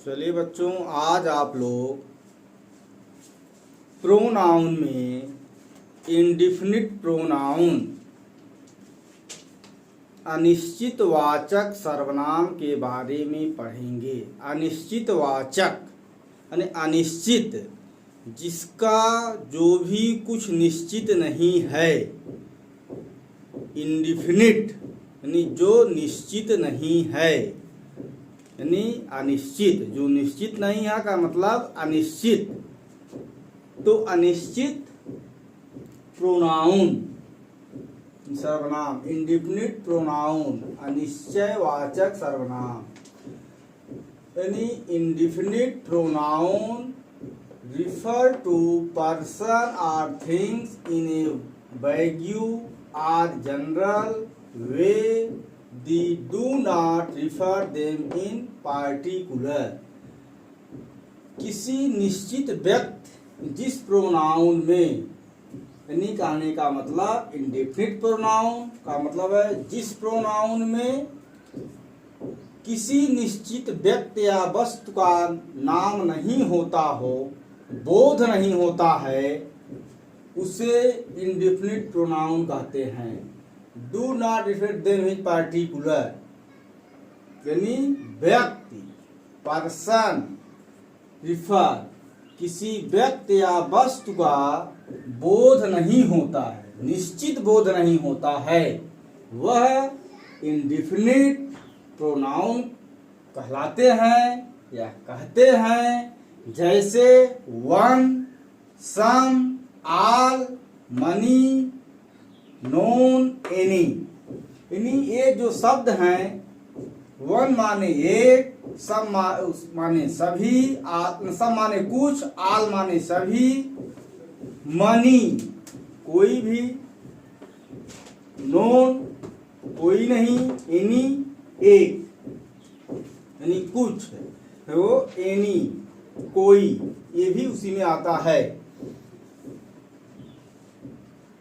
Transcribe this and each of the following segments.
चलिए बच्चों, आज आप लोग प्रोनाउन में इंडिफिनिट प्रोनाउन अनिश्चित वाचक सर्वनाम के बारे में पढ़ेंगे। अनिश्चित वाचक यानी अनिश्चित, जिसका जो भी कुछ निश्चित नहीं है। इंडिफिनिट यानी जो निश्चित नहीं है, यानी अनिश्चित, जो निश्चित नहीं है का मतलब अनिश्चित। तो अनिश्चित प्रोनाउन सर्वनाम, इंडिफिनिट प्रोनाउन अनिश्चयवाचक सर्वनाम, यानी indefinite pronoun refer to person और things in a vague or general way, they do not refer them in particular। किसी निश्चित व्यक्ति जिस प्रोनाउन में, यानी कहने का मतलब इंडेफिनिट प्रोनाउन का मतलब है जिस प्रोनाउन में किसी निश्चित व्यक्ति या वस्तु का नाम नहीं होता हो, बोध नहीं होता है, उसे इंडेफिनिट प्रोनाउन कहते हैं। Do not refer them in particular, यानी व्यक्ति, पर्सन, रिफर, किसी व्यक्ति या वस्तु का बोध नहीं होता है, निश्चित बोध नहीं होता है, वह इंडेफिनिट प्रोनाउन कहलाते हैं या कहते हैं। जैसे वन, सम, आल, मनी, नोन, एनी। यानी ये जो शब्द हैं, वन माने एक, सम माने सभी, सम माने कुछ, आल माने सभी, मनी कोई भी, नोन कोई नहीं, एनी एक, यानी कुछ, तो एनी कोई, ये भी उसी में आता है।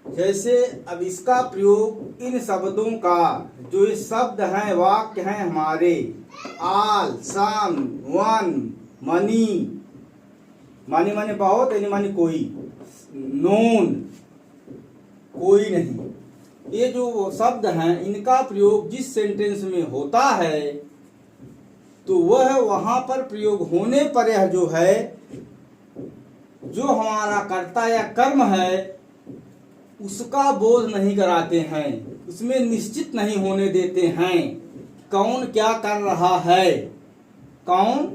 जैसे अब इसका प्रयोग इन शब्दों का, जो ये शब्द हैं, वाक्य हैं हमारे, आल, सम, वन, मनी, मानी माने बहुत, यानी मानी कोई, नोन कोई नहीं, ये जो शब्द हैं इनका प्रयोग जिस सेंटेंस में होता है तो वह वहां पर प्रयोग होने पर यह जो है, जो हमारा कर्ता या कर्म है उसका बोध नहीं कराते हैं, उसमें निश्चित नहीं होने देते हैं कौन क्या कर रहा है, कौन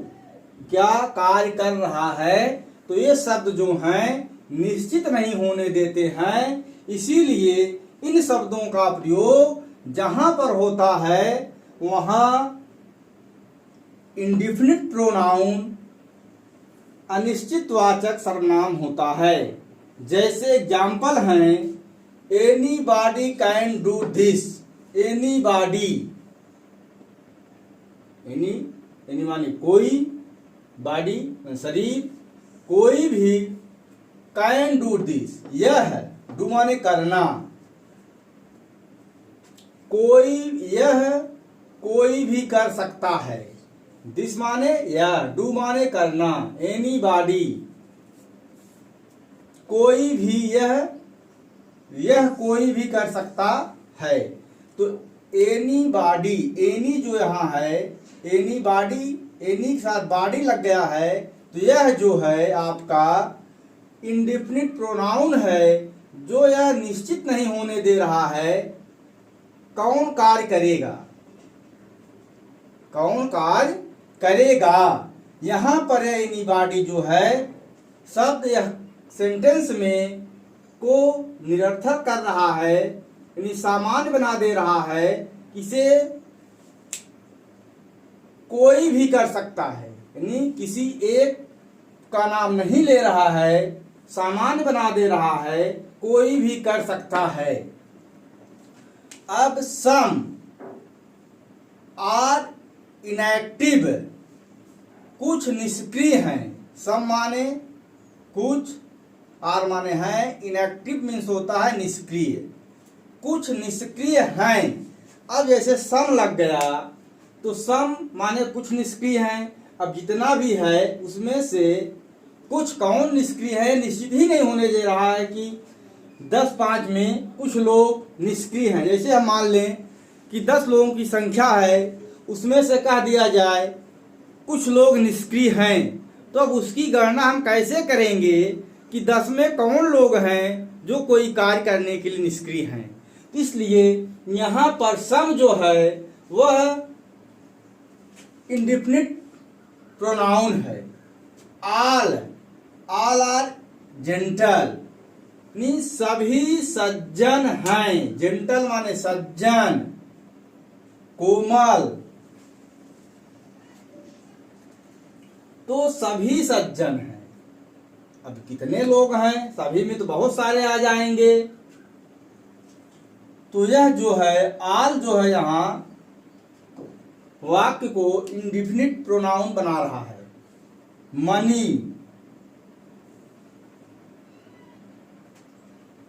क्या कार्य कर रहा है। तो ये शब्द जो हैं निश्चित नहीं होने देते हैं, इसीलिए इन शब्दों का प्रयोग जहां पर होता है वहां इंडेफिनिट प्रोनाउन अनिश्चितवाचक सर्वनाम होता है। जैसे एग्जाम्पल हैं, anybody can do this. Anybody, any माने कोई, बॉडी शरीर, कोई भी, कैन डू दिस यह, डू माने करना, कोई, यह कोई भी कर सकता है, दिस माने यह, डू माने करना, एनीबॉडी कोई भी, यह कोई भी कर सकता है। तो एनीबॉडी, एनी जो यहाँ है, एनीबॉडी, एनी के साथ बॉडी लग गया है, तो यह जो है आपका इंडेफिनिट प्रोनाउन है, जो यह निश्चित नहीं होने दे रहा है कौन कार्य करेगा, कौन कार्य करेगा। यहां पर एनीबॉडी जो है शब्द यह सेंटेंस में को निरर्थक कर रहा है, यानी सामान्य बना दे रहा है, इसे कोई भी कर सकता है, यानी किसी एक का नाम नहीं ले रहा है, सामान्य बना दे रहा है, कोई भी कर सकता है। अब सम आर इनएक्टिव, कुछ निष्क्रिय हैं, सम माने कुछ, आर माने है, इनएक्टिव मीन्स होता है निष्क्रिय, कुछ निष्क्रिय हैं। अब जैसे सम लग गया तो सम माने कुछ निष्क्रिय हैं, अब जितना भी है उसमें से कुछ कौन निष्क्रिय है, निश्चित ही नहीं होने दे रहा है कि 10-5 में कुछ लोग निष्क्रिय हैं। जैसे हम मान लें कि 10 लोगों की संख्या है, उसमें से कह दिया जाए कुछ लोग निष्क्रिय हैं, तो अब उसकी गणना हम कैसे करेंगे कि 10 में कौन लोग हैं जो कोई कार्य करने के लिए निष्क्रिय हैं। इसलिए यहाँ पर सम जो है वह इंडेफिनिट प्रोनाउन है। ऑल आर जेंटल, सभी सज्जन हैं। जेंटल माने सज्जन, कोमल, तो सभी सज्जन हैं। अब कितने लोग हैं, सभी में तो बहुत सारे आ जाएंगे। तो यह जो है ऑल जो है यहाँ वाक्य को इंडेफिनिट प्रोनाउन बना रहा है।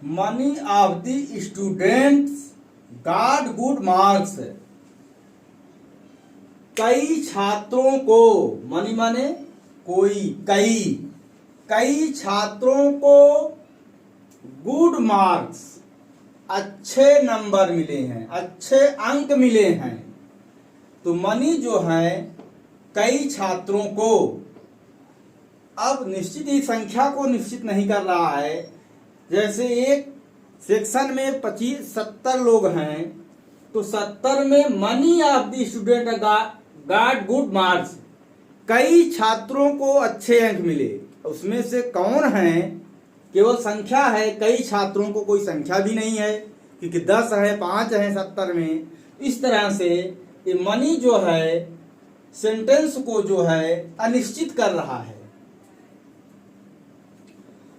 Money of the students got good marks, कई छात्रों को, मनी माने कोई, कई छात्रों को गुड मार्क्स, अच्छे नंबर मिले हैं, अच्छे अंक मिले हैं। तो मनी जो है कई छात्रों को, अब निश्चित ही संख्या को निश्चित नहीं कर रहा है। जैसे एक सेक्शन में 25-70 लोग हैं, तो 70 में money of the student got good marks, कई छात्रों को अच्छे अंक मिले। उसमें से कौन है, केवल संख्या है, कई छात्रों को कोई संख्या भी नहीं है, क्योंकि 10 है, 5 है 70 में। इस तरह से ये मनी जो है सेंटेंस को जो है अनिश्चित कर रहा है।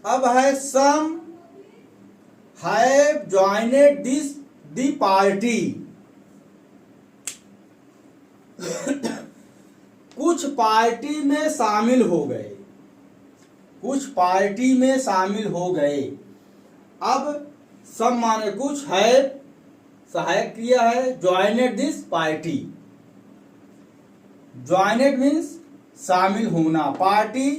अब है सम हैव जॉइनेड दी पार्टी, कुछ पार्टी में शामिल हो गए, कुछ पार्टी में शामिल हो गए। अब सम माने कुछ, है सहायक क्रिया है, जॉइनेड दिस पार्टी, जॉइनेड मीन्स शामिल होना, पार्टी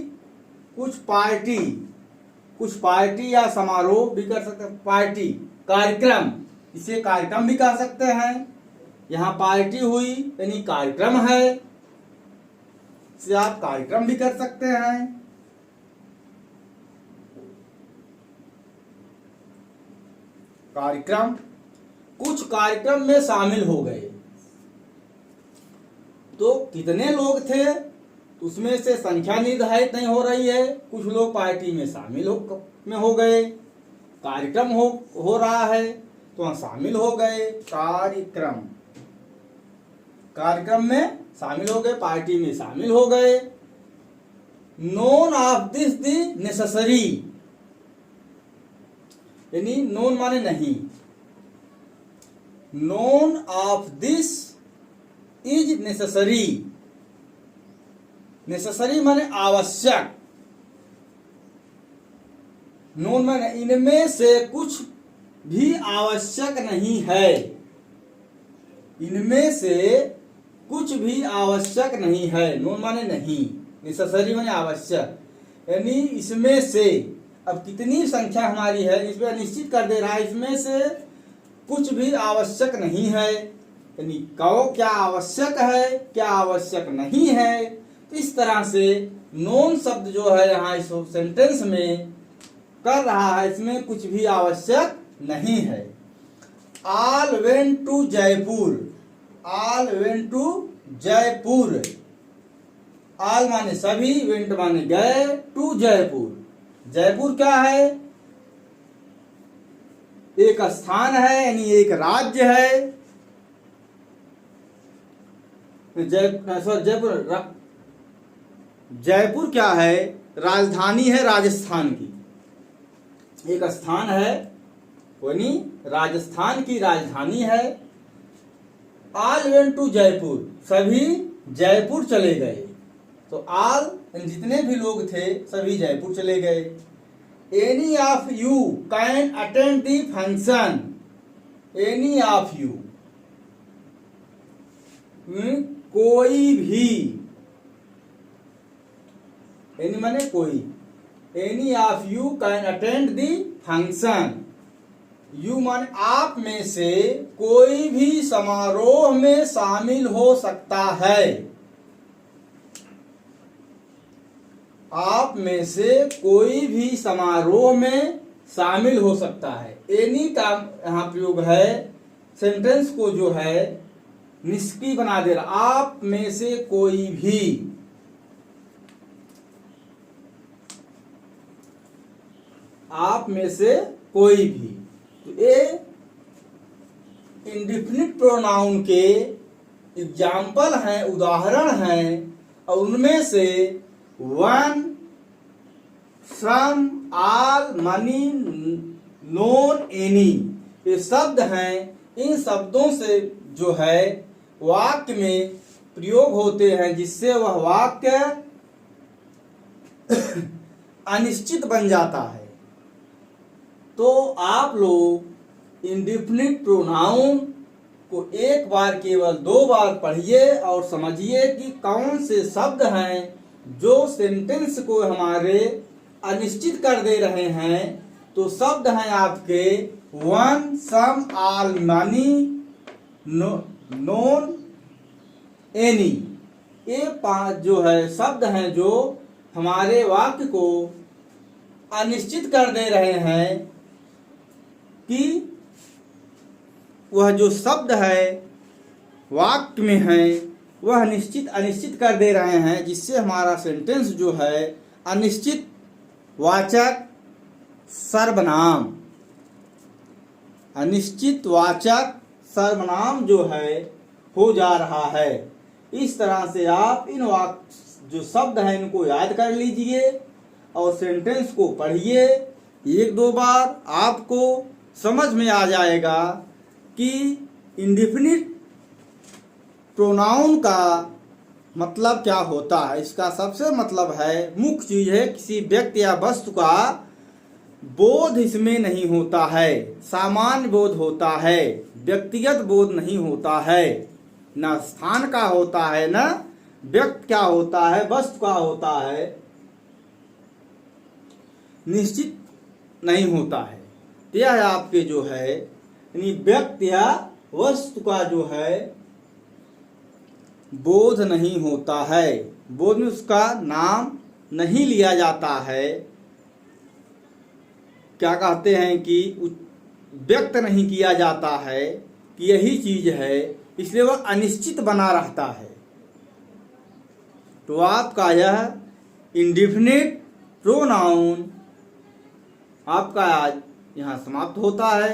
कुछ पार्टी या समारोह भी कर सकते हैं, पार्टी कार्यक्रम, इसे कार्यक्रम भी कह सकते हैं। यहाँ पार्टी हुई यानी कार्यक्रम है, इसे आप कार्यक्रम भी कर सकते हैं। कार्यक्रम, कुछ कार्यक्रम में शामिल हो गए। तो कितने लोग थे उसमें से संख्या निर्धारित नहीं हो रही है। कुछ लोग पार्टी में शामिल हो गए, कार्यक्रम हो रहा है तो वहां शामिल हो गए। कार्यक्रम में शामिल हो गए, पार्टी में शामिल हो गए। Known of this the necessary, यानी नोन माने नहीं, known of this is necessary, necessary माने आवश्यक, नोन माने इनमें से कुछ भी आवश्यक नहीं है, इनमें से कुछ भी आवश्यक नहीं है। नोन माने नहीं, नेसेसरी माने आवश्यक, यानी इसमें से, अब कितनी संख्या हमारी है इसमें निश्चित कर दे रहा है, इसमें से कुछ भी आवश्यक नहीं है, यानी कहो क्या आवश्यक है क्या आवश्यक नहीं है। तो इस तरह से नोन शब्द जो है यहाँ इस सेंटेंस में कर रहा है, इसमें कुछ भी आवश्यक नहीं है। All went to Jaipur, all went to Jaipur, all माने सभी, वेंट माने गए, टू जयपुर, जयपुर क्या है, एक स्थान है यानी एक राज्य है। जयपुर क्या है, राजधानी है राजस्थान की, एक स्थान है यानी राजस्थान की राजधानी है। ऑल वेंट टू जयपुर, सभी जयपुर चले गए। तो ऑल जितने भी लोग थे सभी जयपुर चले गए। Any of you can attend the function, any of you कोई भी, एनी माने कोई। Any of you can attend the function. You माने आप में से कोई भी समारोह में शामिल हो सकता है। आप में से कोई भी समारोह में शामिल हो सकता है। एनी का यहाँ प्रयोग है, सेंटेंस को जो है निष्क्रिय बना दे रहा। आप में से कोई भी, आप में से कोई भी। तो ये इंडिफिनिट प्रोनाउन के एग्जाम्पल हैं, उदाहरण हैं, और उनमें से वन, सम, ऑल, मनी, नोन, एनी ये शब्द हैं। इन शब्दों से जो है वाक्य में प्रयोग होते हैं, जिससे वह वाक्य अनिश्चित बन जाता है। तो आप लोग इंडिफिनिट प्रोनाउन को एक बार केवल 2 बार पढ़िए और समझिए कि कौन से शब्द हैं जो सेंटेंस को हमारे अनिश्चित कर दे रहे हैं। तो शब्द हैं आपके वन, सम, ऑल, मनी, नोन, एनी। ये 5 जो है शब्द हैं जो हमारे वाक्य को अनिश्चित कर दे रहे हैं कि वह जो शब्द है वाक्य में है वह निश्चित अनिश्चित कर दे रहे हैं, जिससे हमारा सेंटेंस जो है अनिश्चित वाचक सर्वनाम, अनिश्चित वाचक सर्वनाम जो है हो जा रहा है। इस तरह से आप इन वाक्य जो शब्द हैं इनको याद कर लीजिए और सेंटेंस को पढ़िए 1-2 बार। आपको समझ में आ जाएगा कि इंडिफिनिट प्रोनाउन का मतलब क्या होता है। इसका सबसे मतलब है, मुख्य चीज है, किसी व्यक्ति या वस्तु का बोध इसमें नहीं होता है, सामान्य बोध होता है, व्यक्तिगत बोध नहीं होता है। न स्थान का होता है, न व्यक्ति क्या होता है, वस्तु का होता है, निश्चित नहीं होता है। यह आपके जो है यानी व्यक्ति या वस्तु का जो है बोध नहीं होता है, बोध में उसका नाम नहीं लिया जाता है। क्या कहते हैं कि व्यक्त नहीं किया जाता है कि यही चीज है, इसलिए वह अनिश्चित बना रहता है। तो आपका यह इंडिफिनिट प्रोनाउन आपका आज यहाँ समाप्त होता है।